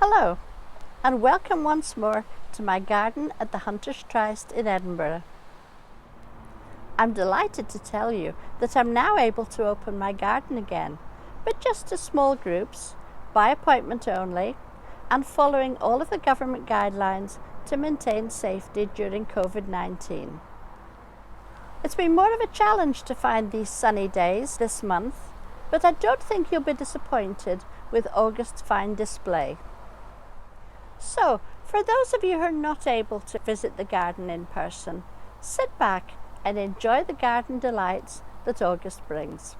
Hello, and welcome once more to my garden at the Hunter's Tryst in Edinburgh. I'm delighted to tell you that I'm now able to open my garden again, but just to small groups, by appointment only, and following all of the government guidelines to maintain safety during COVID-19. It's been more of a challenge to find these sunny days this month, but I don't think you'll be disappointed with August's fine display. So, for those of you who are not able to visit the garden in person, sit back and enjoy the garden delights that August brings.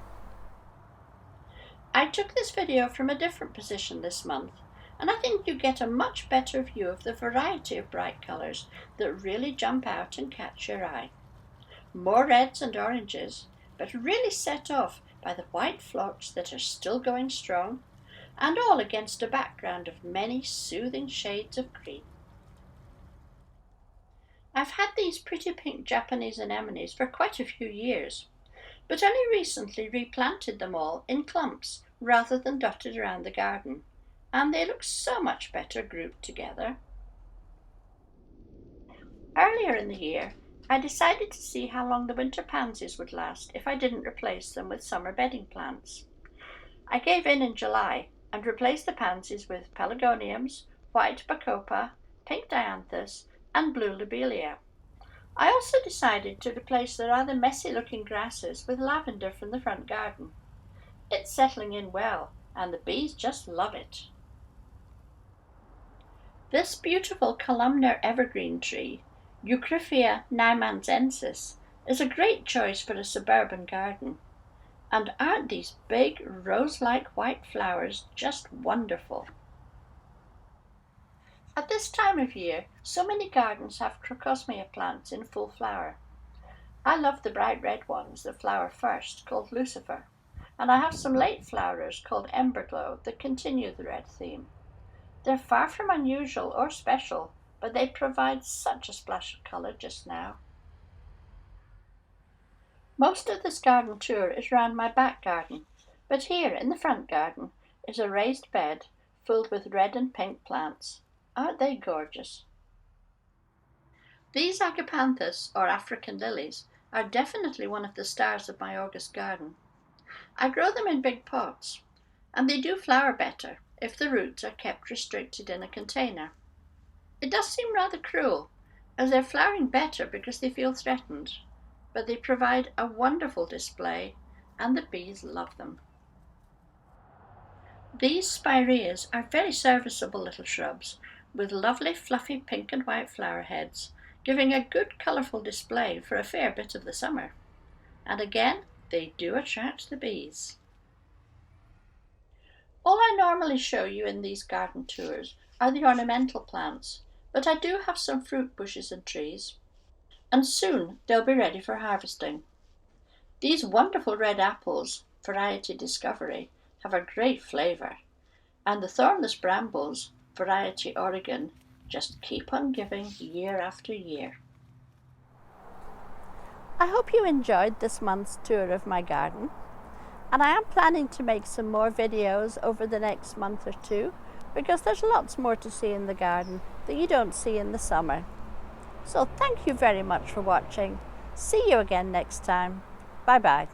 I took this video from a different position this month, and I think you get a much better view of the variety of bright colours that really jump out and catch your eye. More reds and oranges, but really set off by the white phlox that are still going strong, and all against a background of many soothing shades of green. I've had these pretty pink Japanese anemones for quite a few years, but only recently replanted them all in clumps rather than dotted around the garden, and they look so much better grouped together. Earlier in the year, I decided to see how long the winter pansies would last if I didn't replace them with summer bedding plants. I gave in July and replaced the pansies with pelargoniums, white bacopa, pink dianthus, and blue lobelia. I also decided to replace the rather messy-looking grasses with lavender from the front garden. It's settling in well, and the bees just love it. This beautiful columnar evergreen tree, Eucryphea naimansensis, is a great choice for a suburban garden. And aren't these big rose-like white flowers just wonderful? At this time of year, so many gardens have crocosmia plants in full flower. I love the bright red ones that flower first, called Lucifer, and I have some late flowerers called Emberglow that continue the red theme. They're far from unusual or special, but they provide such a splash of colour just now. Most of this garden tour is round my back garden, but here in the front garden is a raised bed filled with red and pink plants. Aren't they gorgeous? These agapanthus, or African lilies, are definitely one of the stars of my August garden. I grow them in big pots, and they do flower better if the roots are kept restricted in a container. It does seem rather cruel, as they're flowering better because they feel threatened, but they provide a wonderful display, and the bees love them. These spireas are very serviceable little shrubs, with lovely fluffy pink and white flower heads, giving a good colourful display for a fair bit of the summer. And again, they do attract the bees. All I normally show you in these garden tours are the ornamental plants, but I do have some fruit bushes and trees, and soon they'll be ready for harvesting. These wonderful red apples, variety Discovery, have a great flavour, and the thornless brambles, variety Oregon, just keep on giving year after year. I hope you enjoyed this month's tour of my garden, and I am planning to make some more videos over the next month or two, because there's lots more to see in the garden that you don't see in the summer. So thank you very much for watching. See you again next time. Bye bye.